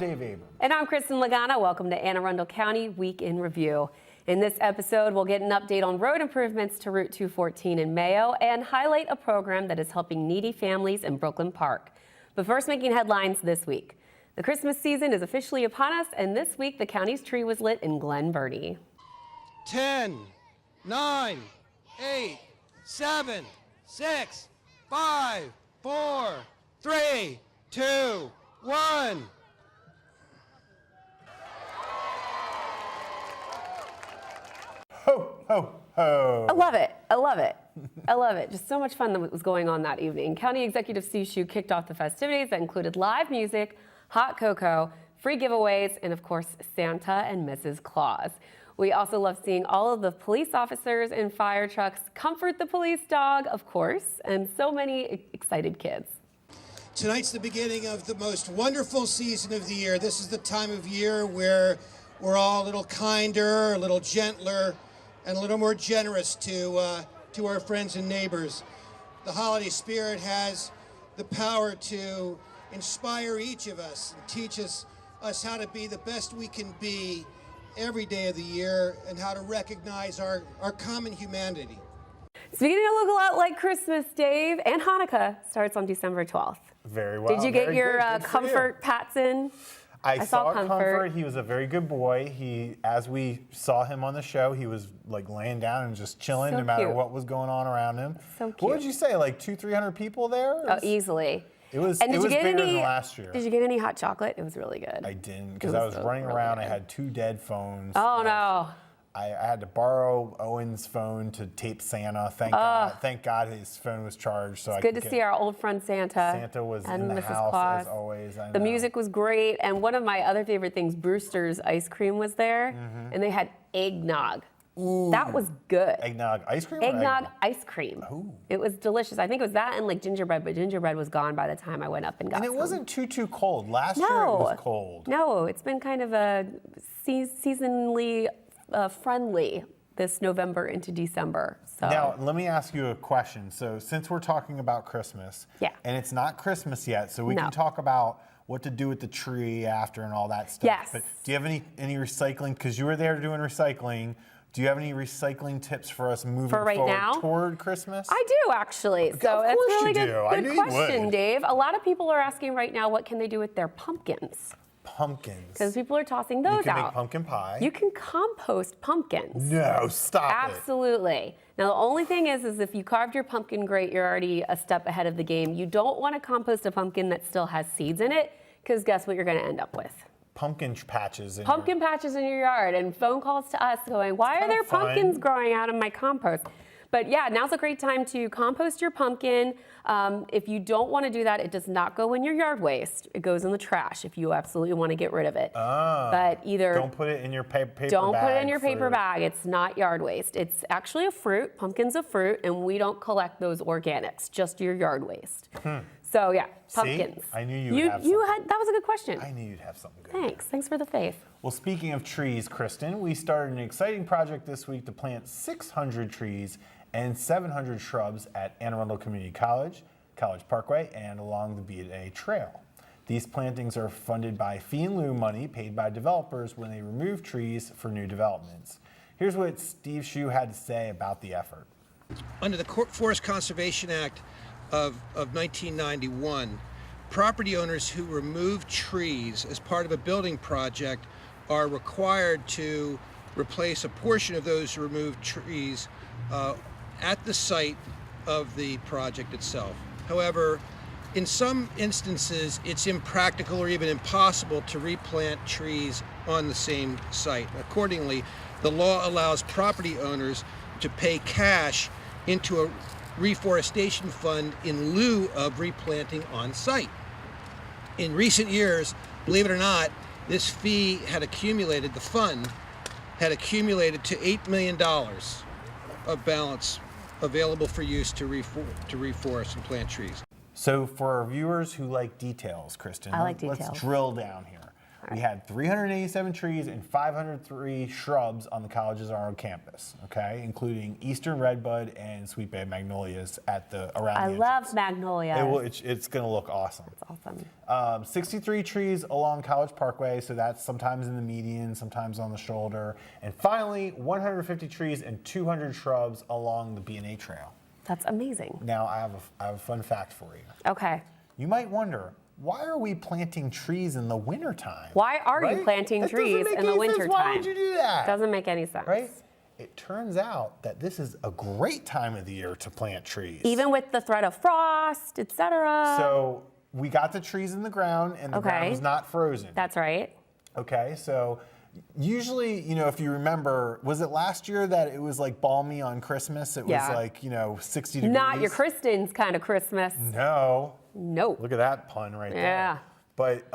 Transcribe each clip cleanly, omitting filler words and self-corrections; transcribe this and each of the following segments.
Dave Abrams. And I'm Kristin Lagana. Welcome to Arundel County Week in Review. In this episode, we'll get an update on road improvements to Route 214 in Mayo and highlight a program that is helping needy families in Brooklyn Park. But first, making headlines this week. The Christmas season is officially upon us, and this week the county's tree was lit in Glen, Burnie. 10, 9, 8, 7, 6, 5, 4, 3, 2, 1. Ho, ho, ho. I love it. I love it. I love it. Just so much fun that was going on that evening. County Executive Steve Shue kicked off the festivities that included live music, hot cocoa, free giveaways, and of course, Santa and Mrs. Claus. We also love seeing all of the police officers and fire trucks comfort the police dog, of course, and so many excited kids. Tonight's the beginning of the most wonderful season of the year. This is the time of year where we're all a little kinder, a little gentler, and a little more generous to our friends and neighbors. The holiday spirit has the power to inspire each of us and teach us how to be the best we can be every day of the year and how to recognize our common humanity. It's beginning to look a lot like Christmas, Dave, and Hanukkah starts on December 12th. Very well. Did you get your comfort pats in? I saw Comfort. He was a very good boy. As we saw him on the show, he was like laying down and just chilling no matter what was going on around him. So cute. What would you say, like 200-300 people there? Oh, easily. It was bigger than last year. Did you get any hot chocolate? It was really good. I didn't, because I was running around. I had 2 dead phones. Oh, no. I had to borrow Owen's phone to tape Santa. Thank God. Thank God his phone was charged. So it's good to see our old friend Santa. Santa was and in the Mrs. house Claus. as always. The music was great, and one of my other favorite things, Brewster's ice cream was there, and they had eggnog. Ooh. That was good. Eggnog ice cream? Eggnog ice cream. Ooh. It was delicious. I think it was that and like gingerbread, but gingerbread was gone by the time I went up and got some. And it wasn't too cold. Last year it was cold. No, it's been kind of a seasonally friendly this November into December. So. Now, let me ask you a question. So since we're talking about Christmas, and it's not Christmas yet, so we can talk about what to do with the tree after and all that stuff. Yes. But do you have any recycling? Because you were there doing recycling. Do you have any recycling tips for us moving forward toward Christmas? I do, actually. So that's a really good question, Dave. A lot of people are asking right now, what can they do with their pumpkins? Pumpkins. Because people are tossing those out. You can make pumpkin pie. You can compost pumpkins. No, stop it. Absolutely. Now, the only thing is if you carved your pumpkin great, you're already a step ahead of the game. You don't want to compost a pumpkin that still has seeds in it, because guess what you're going to end up with? Pumpkin patches. Patches in your yard, and phone calls to us going, why are there pumpkins growing out of my compost? But yeah, now's a great time to compost your pumpkin. If you don't want to do that, it does not go in your yard waste. It goes in the trash if you absolutely want to get rid of it. But either don't put it in your paper bag. Don't put it in your paper bag. It's not yard waste. It's actually a fruit. Pumpkin's a fruit, and we don't collect those organics, just your yard waste. So yeah, pumpkins. See? I knew you would have something. That was a good question. I knew you'd have something good. Thanks for the faith. Well, speaking of trees, Kristin, we started an exciting project this week to plant 600 trees and 700 shrubs at Arundel Community College, College Parkway, and along the B&A Trail. These plantings are funded by fee in lieu money paid by developers when they remove trees for new developments. Here's what Steve Shue had to say about the effort. Under the Forest Conservation Act of 1991, property owners who remove trees as part of a building project are required to replace a portion of those removed trees at the site of the project itself. However, in some instances, it's impractical or even impossible to replant trees on the same site. Accordingly, the law allows property owners to pay cash into a reforestation fund in lieu of replanting on site. In recent years, believe it or not, this fee had accumulated, the fund had accumulated to $8 million of balance available for use to reforest and plant trees. So for our viewers who like details, Kristin, I like details. Let's drill down here. We had 387 trees and 503 shrubs on the college's Arundel campus, okay, including eastern redbud and sweet bay magnolias around the entrance. love magnolias. It's going to look awesome. That's awesome. 63 trees along College Parkway, so that's sometimes in the median, sometimes on the shoulder. And finally, 150 trees and 200 shrubs along the B&A trail. That's amazing. Now, I have a fun fact for you. Okay. You might wonder, why are we planting trees in the wintertime? Why are you Right? planting That doesn't trees make in the any sense. wintertime? Why would you do that? Doesn't make any sense. Right? It turns out that this is a great time of the year to plant trees. Even with the threat of frost, etc. So we got the trees in the ground and the ground was not frozen. That's right. Okay, so usually, if you remember, was it last year that it was like balmy on Christmas? It was like, 60 degrees. Not your Kristin's kind of Christmas. No. Nope. Look at that pun right there. Yeah. But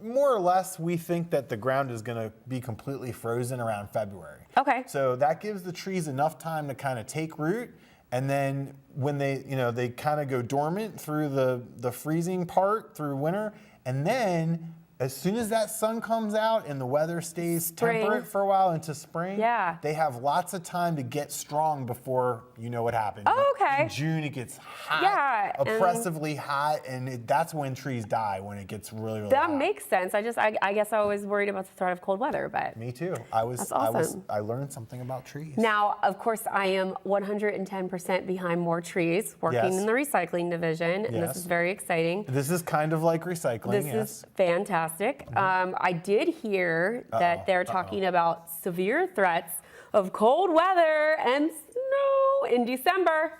more or less, we think that the ground is going to be completely frozen around February. Okay. So that gives the trees enough time to kind of take root. And then when they kind of go dormant through the freezing part through winter. And then as soon as that sun comes out and the weather stays temperate for a while into spring, they have lots of time to get strong before you know what happens. Oh, okay. In June, it gets hot, oppressively hot, and that's when trees die, when it gets really, really hot. That makes sense. I guess I was worried about the threat of cold weather, but Me too. That's awesome. I learned something about trees. Now, of course, I am 110% behind more trees, working in the recycling division, and this is very exciting. This is kind of like recycling, This is fantastic. I did hear that they're talking about severe threats of cold weather and snow in December.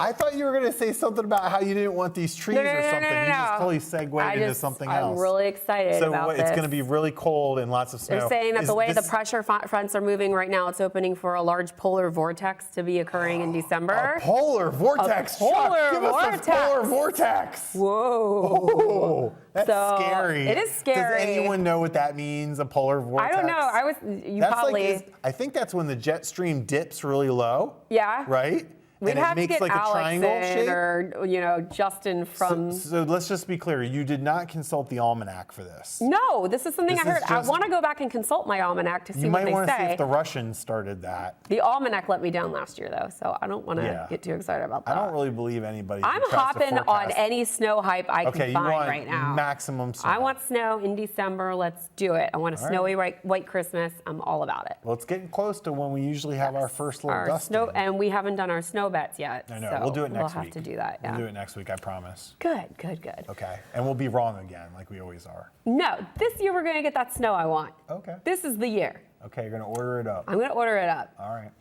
I thought you were going to say something about how you didn't want these trees or something. You just totally segued into something else. I'm really excited about this. So it's going to be really cold and lots of snow. They're saying that the way the pressure fronts are moving right now, it's opening for a large polar vortex to be occurring in December. A polar vortex. A polar Chuck, give us a polar vortex. Whoa. Oh, that's scary. It is scary. Does anyone know what that means, a polar vortex? I don't know. I think that's when the jet stream dips really low. Yeah. Right? We'd and have it makes to get like Alex a triangle shape. Or Justin from. So let's just be clear. You did not consult the almanac for this. No, this is something This I heard. is I just- want to go back and consult my almanac to see You what might they want to see say. if the Russians started that. The almanac let me down last year, though, so I don't want to get too excited about that. I don't really believe anybody. I'm who tries to hopping on forecast. any snow hype I Okay, can you find want right now. maximum snow. I want snow in December. Let's do it. I want a snowy white Christmas. I'm all about it. Well, it's getting close to when we usually have our first little dusting. And we haven't done our snow bets yet. I know. So We'll do it next week. We'll have to do that. Yeah. We'll do it next week, I promise. Good. Okay. And we'll be wrong again, like we always are. No, this year we're going to get that snow I want. Okay. This is the year. Okay, you're going to order it up. I'm going to order it up. All right.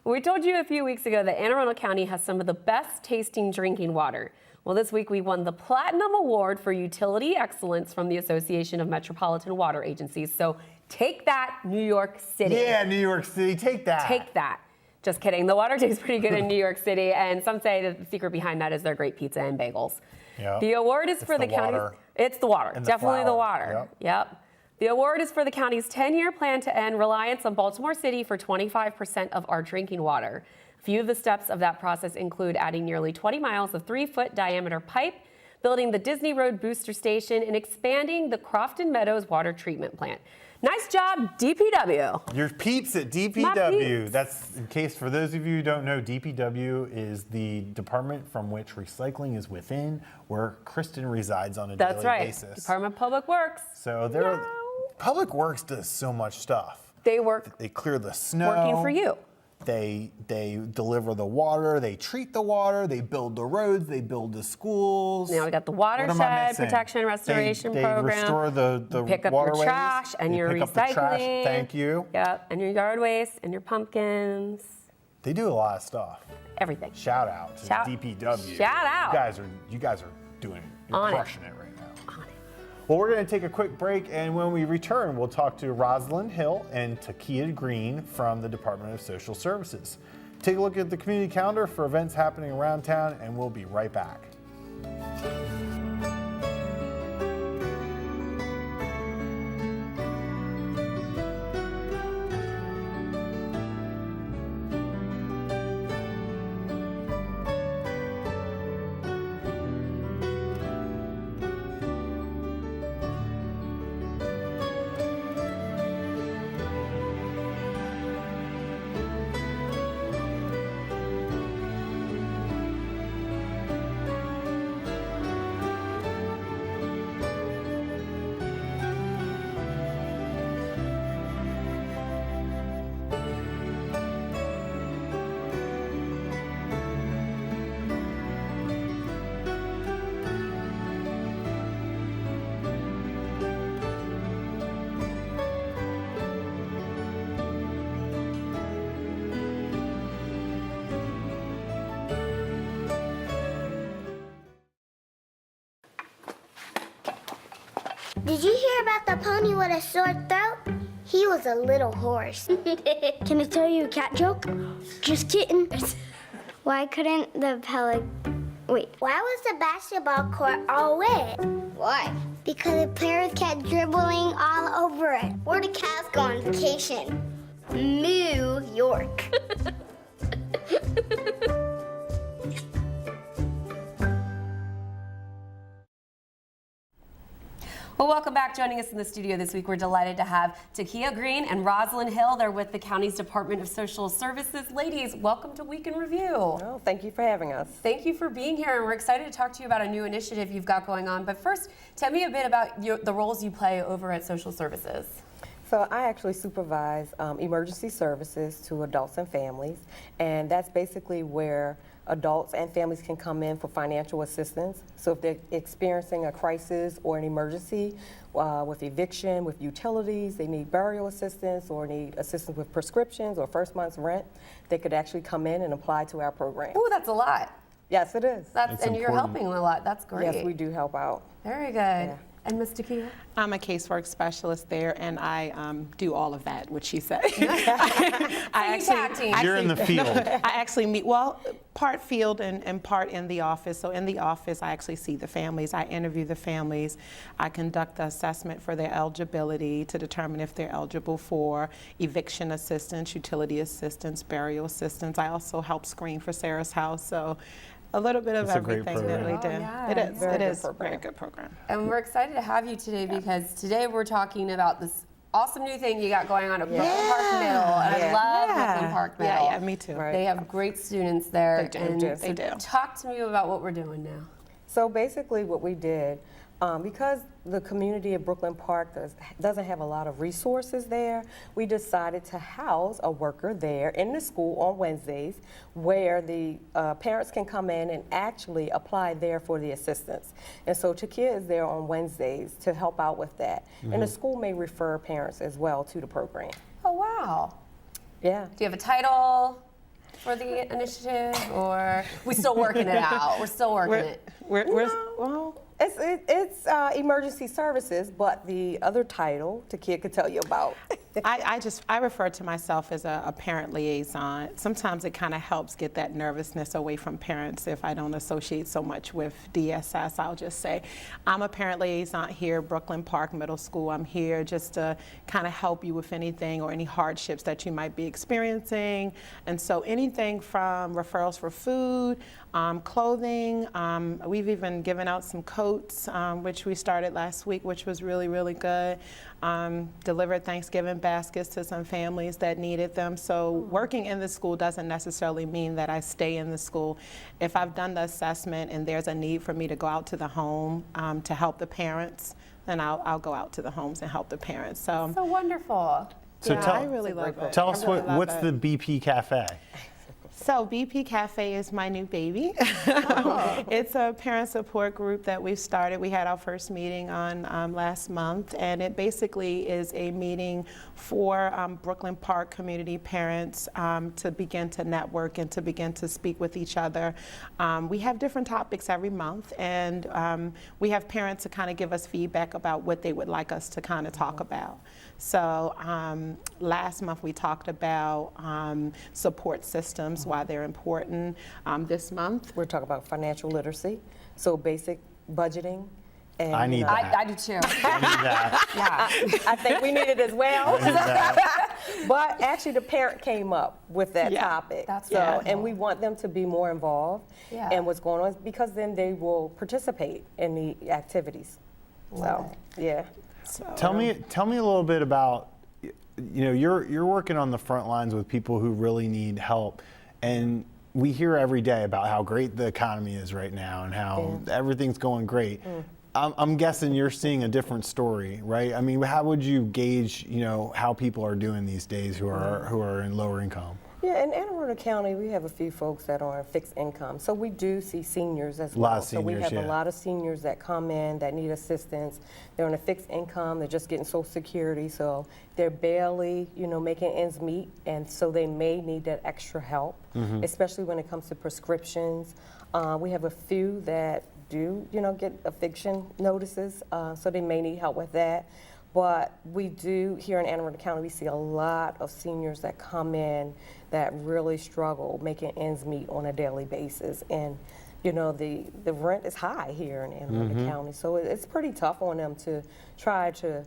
We told you a few weeks ago that Anne Arundel County has some of the best tasting drinking water. Well, this week we won the Platinum Award for Utility Excellence from the Association of Metropolitan Water Agencies. So take that, New York City. Yeah, New York City, take that. Take that. Just kidding. The water tastes pretty good in New York City, and some say that the secret behind that is their great pizza and bagels. Yep. The award is for the county. water. It's the water. And the Definitely the flour. water. Yep. The award is for the county's 10-year plan to end reliance on Baltimore City for 25% of our drinking water. A few of the steps of that process include adding nearly 20 miles of 3-foot diameter pipe, building the Disney Road booster station, and expanding the Crofton Meadows water treatment plant. Nice job, DPW. Your peeps at DPW. My peeps. That's, in case for those of you who don't know, DPW is the department from which recycling is within, where Kristin resides on a daily basis. Department of Public Works. So Public Works does so much stuff. They work. They clear the snow. Working for you. They deliver the water, they treat the water, they build the roads, they build the schools. Now we got the What am I watershed missing? protection restoration program. They restore the pick up waterways. your trash and They your pick recycling. up the trash. Thank you. Yep, and your yard waste and your pumpkins. They do a lot of stuff. Everything. Shout out to DPW. Shout out. You guys are doing it. You're On it. crushing it right now. Well, we're going to take a quick break, and when we return, we'll talk to Rosalind Hill and Takiyah Green from the Department of Social Services. Take a look at the community calendar for events happening around town, and we'll be right back. Did you hear about the pony with a sore throat? He was a little horse. Can I tell you a cat joke? Just kidding. Why couldn't the Why was the basketball court all wet? Why? Because the players kept dribbling all over it. Where do cats go on vacation? New York. Well, welcome back. Joining us in the studio this week, we're delighted to have Takiyah Green and Rosalind Hill. They're with the county's Department of Social Services. Ladies, welcome to Week in Review. Oh, thank you for having us. Thank you for being here, and we're excited to talk to you about a new initiative you've got going on. But first, tell me a bit about the roles you play over at Social Services. So I actually supervise emergency services to adults and families, and that's basically where adults and families can come in for financial assistance. So if they're experiencing a crisis or an emergency with eviction, with utilities, they need burial assistance or need assistance with prescriptions or first month's rent, they could actually come in and apply to our program. Ooh, that's a lot. Yes, it is. And you're helping a lot. That's great. Yes, we do help out. Very good. Yeah. And Ms. Takiyah? I'm a casework specialist there, and I do all of that, what she said. You're in the field. I actually meet, well, part field and part in the office. So in the office, I actually see the families. I interview the families. I conduct the assessment for their eligibility to determine if they're eligible for eviction assistance, utility assistance, burial assistance. I also help screen for Sarah's House. So a little bit of That's a great everything that we do. program. Oh, yeah. It is. Very It good is a program. very good program. And we're excited to have you today because today we're talking about this awesome new thing you got going on at Brooklyn Park Middle. And I love Brooklyn Park Middle. Yeah, me too. Right. They have great students there. They do. And They so do. Talk to me about what we're doing now. So basically what we did, because the community of Brooklyn Park doesn't have a lot of resources there, we decided to house a worker there in the school on Wednesdays where the parents can come in and actually apply there for the assistance. And so Takiyah is there on Wednesdays to help out with that. And the school may refer parents as well to the program. Oh, wow. Yeah. Do you have a title for the initiative, or we still working it out? We're still working it. Well, it's emergency services, but the other title Takiyah could tell you about. I refer to myself as a parent liaison. Sometimes it kind of helps get that nervousness away from parents if I don't associate so much with DSS. I'll just say I'm a parent liaison here at Brooklyn Park Middle School. I'm here just to kind of help you with anything or any hardships that you might be experiencing. And so anything from referrals for food, clothing, we've even given out some coats, which we started last week, which was really, really good. Delivered Thanksgiving baskets to some families that needed them. So working in the school doesn't necessarily mean that I stay in the school. If I've done the assessment and there's a need for me to go out to the home to help the parents, then I'll go out to the homes and help the parents. So wonderful. So yeah, I really love it. Tell I us really love what's it. the BP Cafe? So BP Cafe is my new baby. It's a parent support group that we've started. We had our first meeting on last month, and it basically is a meeting for Brooklyn Park community parents to begin to network and to begin to speak with each other. We have different topics every month, and we have parents to kind of give us feedback about what they would like us to kind of talk about. So last month we talked about support systems, why they're important. This month We're talking about financial literacy, so basic budgeting. And, I need that. I do too. I need that. Yeah. I think we need it as well. I need that. But actually, the parent came up with that Yeah, topic. that's so, wonderful. and we want them to be more involved Yeah. in what's going on because then they will participate in the activities. Love So, yeah. Tell me a little bit about, you're working on the front lines with people who really need help, and we hear every day about how great the economy is right now and how everything's going great. I'm guessing you're seeing a different story, right? I mean, how would you gauge, how people are doing these days who are in lower income? Yeah, in Anne Arundel County, we have a few folks that are on fixed income. So we do see seniors as well. Lot of So we seniors, have a yeah. lot of seniors that come in that need assistance. They're on a fixed income, they're just getting Social Security, so they're barely, making ends meet, and so they may need that extra help, especially when it comes to prescriptions. We have a few that do, get eviction notices, so they may need help with that. But we do, here in Anne Arundel County, we see a lot of seniors that come in that really struggle making ends meet on a daily basis. And, the rent is high here in Anne Arundel County, so it's pretty tough on them to try to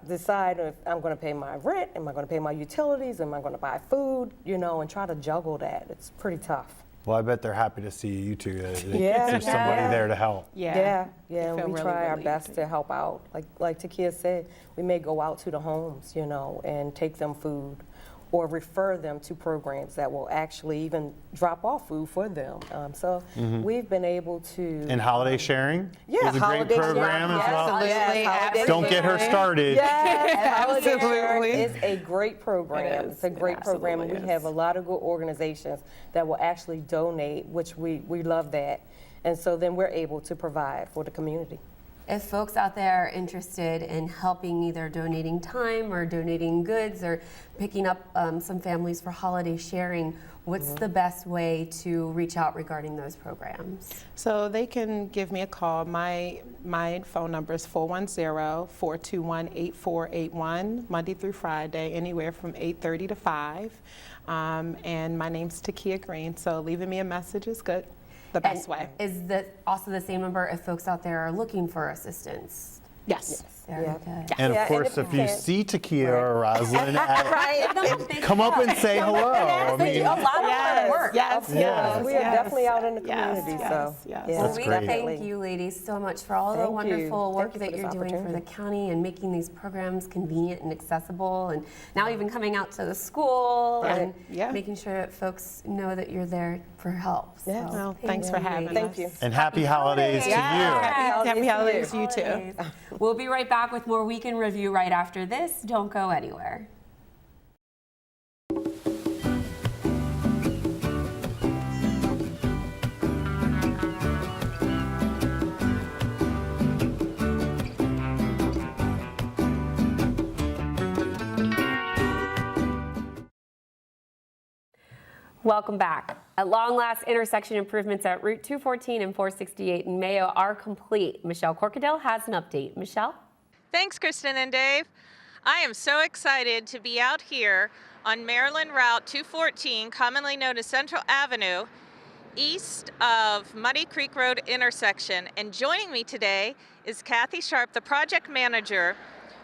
decide if I'm going to pay my rent, am I going to pay my utilities, am I going to buy food, and try to juggle that. It's pretty tough. Well, I bet they're happy to see you two. Yeah. There's somebody there to help. Yeah, We and feel we really try our relieved. best to help out. Like Takiyah said, we may go out to the homes, and take them food or refer them to programs that will actually even drop off food for them. So we've been able to. And holiday sharing Yeah, is a great holiday program sharing, as well. Absolutely, holiday Don't get her started. Yes, holiday sharing Absolutely. is a great program. It is. It's a great It program, and we absolutely have is. a lot of good organizations that will actually donate, which we love that. And so then we're able to provide for the community. If folks out there are interested in helping, either donating time or donating goods or picking up some families for holiday sharing, what's the best way to reach out regarding those programs? So they can give me a call. My phone number is 410-421-8481, Monday through Friday, anywhere from 8:30 to 5. And my name's Takiyah Green, so leaving me a message is good. The best way. Is that also the same number if folks out there are looking for assistance? Yes. Very Yeah. good. And of Yeah, and course, if if you you can't- see Takiyah or Rosalind, come up and say hello. They do a lot of hard work. Yes, Yeah. yes, We are yes. definitely out in the Yes, community, yes, so. yes. yeah, Well, That's we great. thank you, ladies, so much for all the Thank you. wonderful work Thank you that for you're this doing for the opportunity. county and making these programs convenient and accessible, and now even coming out to the school and Yeah. making sure that folks know that you're there for help. Yeah. So, Well, thanks for having us. Thank you. And happy holidays to you. Happy holidays to you too. Holidays. We'll be right back with more Week in Review right after this. Don't go anywhere. Welcome back. At long last, intersection improvements at Route 214 and 468 in Mayo are complete. Michelle Corkadel has an update. Michelle? Thanks, Kristin and Dave. I am so excited to be out here on Maryland Route 214, commonly known as Central Avenue, east of Muddy Creek Road intersection. And joining me today is Kathy Sharp, the project manager,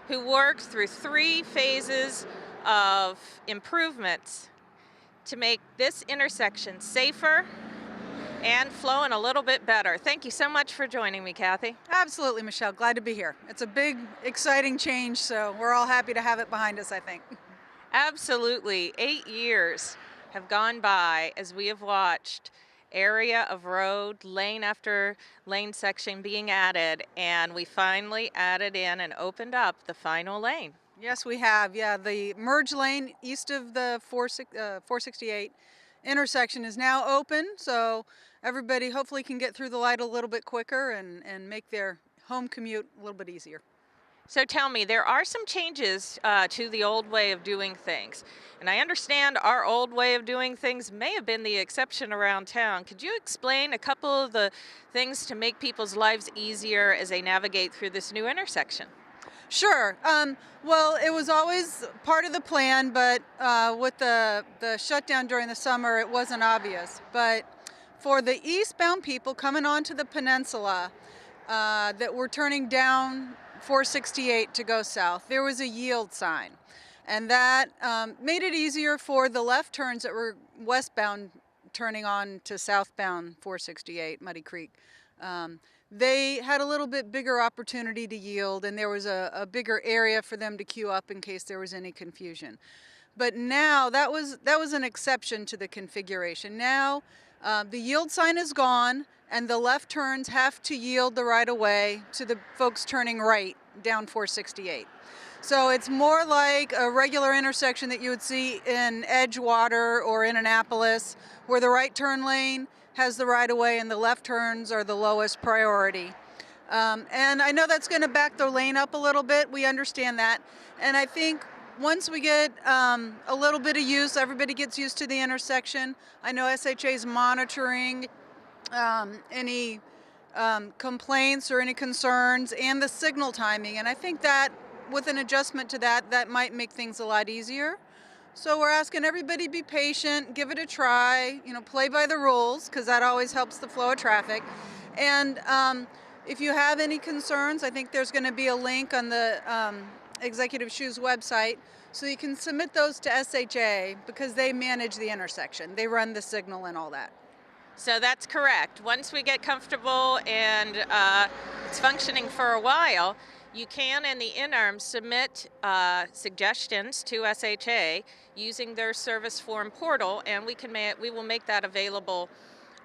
who worked through 3 phases of improvements to make this intersection safer and flowing a little bit better. Thank you so much for joining me, Kathy. Absolutely, Michelle. Glad to be here. It's a big, exciting change, so we're all happy to have it behind us, I think. Absolutely. 8 years have gone by as we have watched area of road, lane after lane section being added, and we finally added in and opened up the final lane. Yes, we have. Yeah, the merge lane east of the 468 intersection is now open, so everybody hopefully can get through the light a little bit quicker and make their home commute a little bit easier. So tell me, there are some changes to the old way of doing things. And I understand our old way of doing things may have been the exception around town. Could you explain a couple of the things to make people's lives easier as they navigate through this new intersection? Sure. Well, it was always part of the plan, but with the shutdown during the summer, it wasn't obvious. But for the eastbound people coming onto the peninsula that were turning down 468 to go south, there was a yield sign. And that made it easier for the left turns that were westbound turning on to southbound 468, Muddy Creek. They had a little bit bigger opportunity to yield, and there was a bigger area for them to queue up in case there was any confusion. But now that was an exception to the configuration. Now the yield sign is gone, and the left turns have to yield the right of way to the folks turning right down 468. So it's more like a regular intersection that you would see in Edgewater or in Annapolis, where the right turn lane has the right of way and the left turns are the lowest priority. And I know that's going to back the lane up a little bit. We understand that. And I think once we get a little bit of use, everybody gets used to the intersection. I know SHA is monitoring any complaints or any concerns and the signal timing. And I think that with an adjustment to that, that might make things a lot easier. So we're asking everybody to be patient, give it a try, play by the rules, because that always helps the flow of traffic. And if you have any concerns, I think there's going to be a link on the Executive Shoes website, so you can submit those to SHA because they manage the intersection. They run the signal and all that. So that's correct. Once we get comfortable and it's functioning for a while, you can, in the interim, submit suggestions to SHA using their service form portal, and we will make that available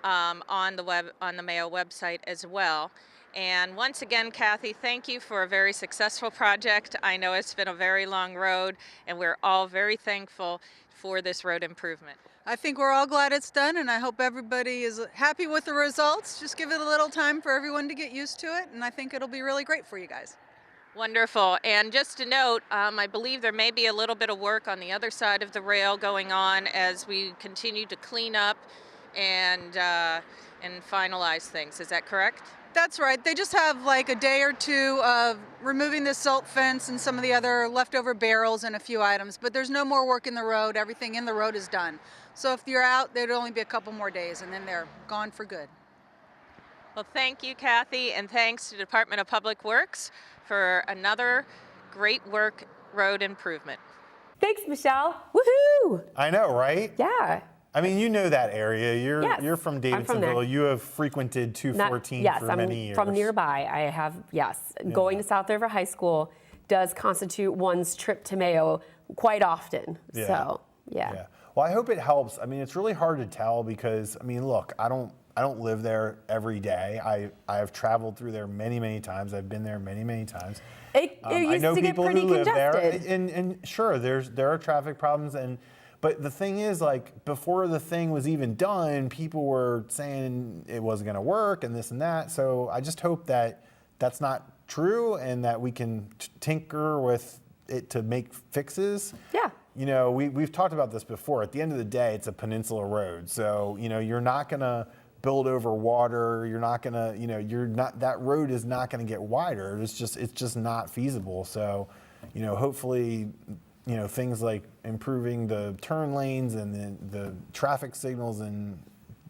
on the Mayo website as well. And once again, Kathy, thank you for a very successful project. I know it's been a very long road, and we're all very thankful for this road improvement. I think we're all glad it's done, and I hope everybody is happy with the results. Just give it a little time for everyone to get used to it, and I think it'll be really great for you guys. Wonderful. And just to note, I believe there may be a little bit of work on the other side of the rail going on as we continue to clean up and finalize things. Is that correct? That's right. They just have like a day or two of removing the silt fence and some of the other leftover barrels and a few items, but there's no more work in the road. Everything in the road is done. So if you're out, there'd only be a couple more days, and then they're gone for good. Well, thank you, Kathy, and thanks to the Department of Public Works for another great work road improvement. Thanks, Michelle. Woohoo! I know, right? Yeah. I mean, you know that area. You're from I'm from there. Davidsonville. You have frequented 214 for many years. Yes, I'm from nearby. I have, yes. Yeah. Going to South River High School does constitute one's trip to Mayo quite often. Yeah. So, yeah. Well, I hope it helps. I mean, it's really hard to tell because, I mean, look, I don't live there every day. I have traveled through there many, many times. I've been there many, many times. It I used know to get people pretty who live congested. there, and sure, there are traffic problems, but the thing is, like, before the thing was even done, people were saying it wasn't going to work and this and that. So I just hope that that's not true and that we can tinker with it to make fixes. Yeah. You know, we've talked about this before. At the end of the day, it's a peninsula road. So, you're not going to build over water. You're not going to, that road is not going to get wider. It's just not feasible. So, hopefully, things like improving the turn lanes and the traffic signals and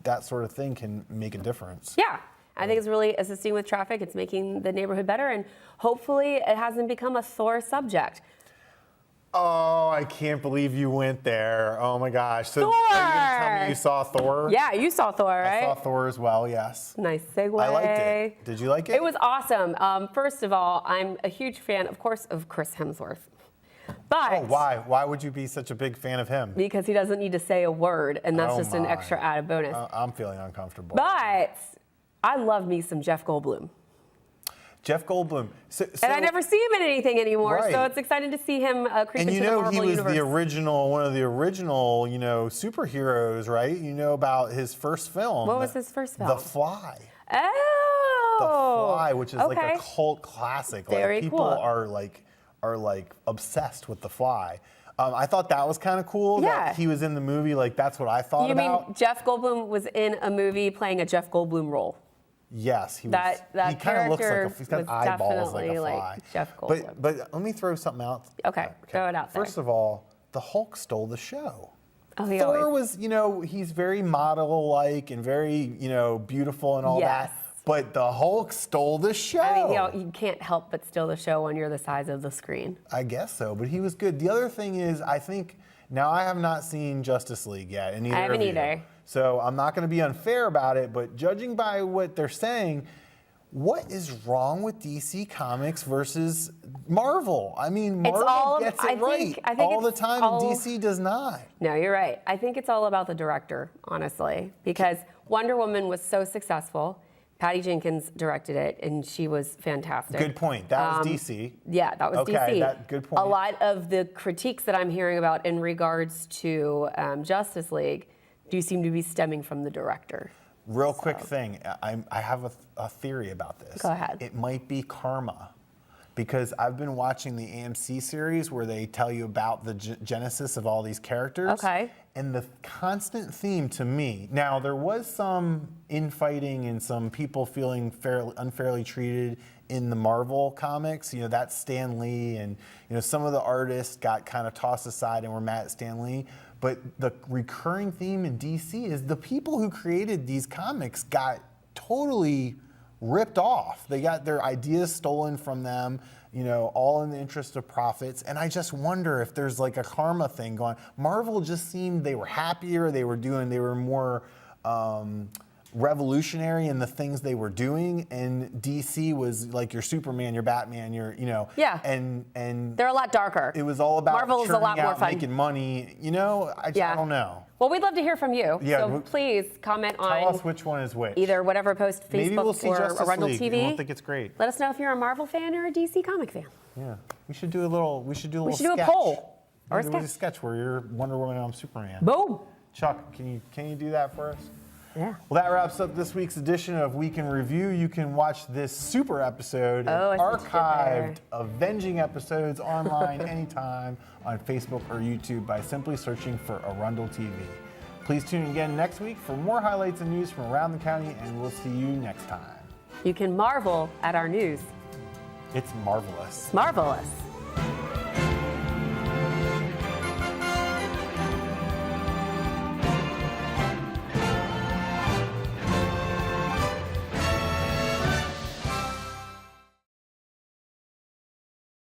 that sort of thing can make a difference. Yeah. I think it's really assisting with traffic. It's making the neighborhood better, and hopefully it hasn't become a sore subject. Oh, I can't believe you went there. Oh my gosh. So Thor! Are you gonna tell me you saw Thor? Yeah, you saw Thor, right? I saw Thor as well, yes. Nice segue. I liked it. Did you like it? It was awesome. First of all, I'm a huge fan, of course, of Chris Hemsworth. But Oh, why? Why would you be such a big fan of him? because he doesn't need to say a word, and that's Oh just an my. extra added bonus. I'm feeling uncomfortable. But I love me some Jeff Goldblum. Jeff Goldblum. And I never see him in anything anymore, so Right. it's exciting to see him creep And into the Marvel he was universe. the original, one of the original, superheroes, right? You know about his first film. What was his first film? The Fly. Oh! The Fly, which is like okay. a cult classic. Very people cool. are like obsessed with The Fly. I thought that was kind of cool Yeah. that he was in the movie. Like that's what I thought You about. mean Jeff Goldblum was in a movie playing a Jeff Goldblum role? Yes, he was. That he kind of looks like character he's got was eyeballs like a definitely fly. like Jeff Goldblum. But let me throw something out. Okay, throw it out there. First of all, the Hulk stole the show. Oh, he Thor always. was, he's very model-like and very, beautiful and all Yes. that. But the Hulk stole the show. I mean, you can't help but steal the show when you're the size of the screen. I guess so, but he was good. The other thing is, I think, now I have not seen Justice League yet, and neither I haven't of you. either. So I'm not going to be unfair about it, but judging by what they're saying, what is wrong with DC Comics versus Marvel? I mean, Marvel gets it right I think all the it's time, and DC does not. No, you're right. I think it's all about the director, honestly, because Wonder Woman was so successful. Patty Jenkins directed it, and she was fantastic. Good point. That was DC. Yeah, that was Okay, DC. good point. A lot of the critiques that I'm hearing about in regards to Justice League do seem to be stemming from the director. Real quick thing, I have a theory about this. Go ahead. It might be karma, because I've been watching the AMC series where they tell you about the genesis of all these characters. Okay. And the constant theme to me, now there was some infighting and some people feeling unfairly treated in the Marvel comics. You know, that's Stan Lee, and you know, some of the artists got kind of tossed aside and were mad at Stan Lee. But the recurring theme in DC is the people who created these comics got totally ripped off. They got their ideas stolen from them, you know, all in the interest of profits. And I just wonder if there's like a karma thing going. Marvel just seemed they were happier, they were more revolutionary in the things they were doing, and DC was like your Superman, your Batman, your, you know. Yeah. And They're a lot darker. it was all about Marvel is a lot churning more out, fun. making money, you know. I don't know. Well, we'd love to hear from you. Yeah, So please comment Tell on us which one is which. either whatever post, Maybe we'll Facebook see or Justice Arundel League, TV. and we'll think it's great. Let us know if you're a Marvel fan or a DC comic fan. Yeah, we should do a little. We should do a should do a poll or a Maybe sketch. sketch where you're Wonder Woman and I'm Superman. Boom. Chuck, can you do that for us? Yeah. Well, that wraps up this week's edition of Week in Review. You can watch this super episode of I see what you did archived Avenging episodes online anytime on Facebook or YouTube by simply searching for Arundel TV. Please tune in again next week for more highlights and news from around the county, and we'll see you next time. You can marvel at our news. It's marvelous. Marvelous.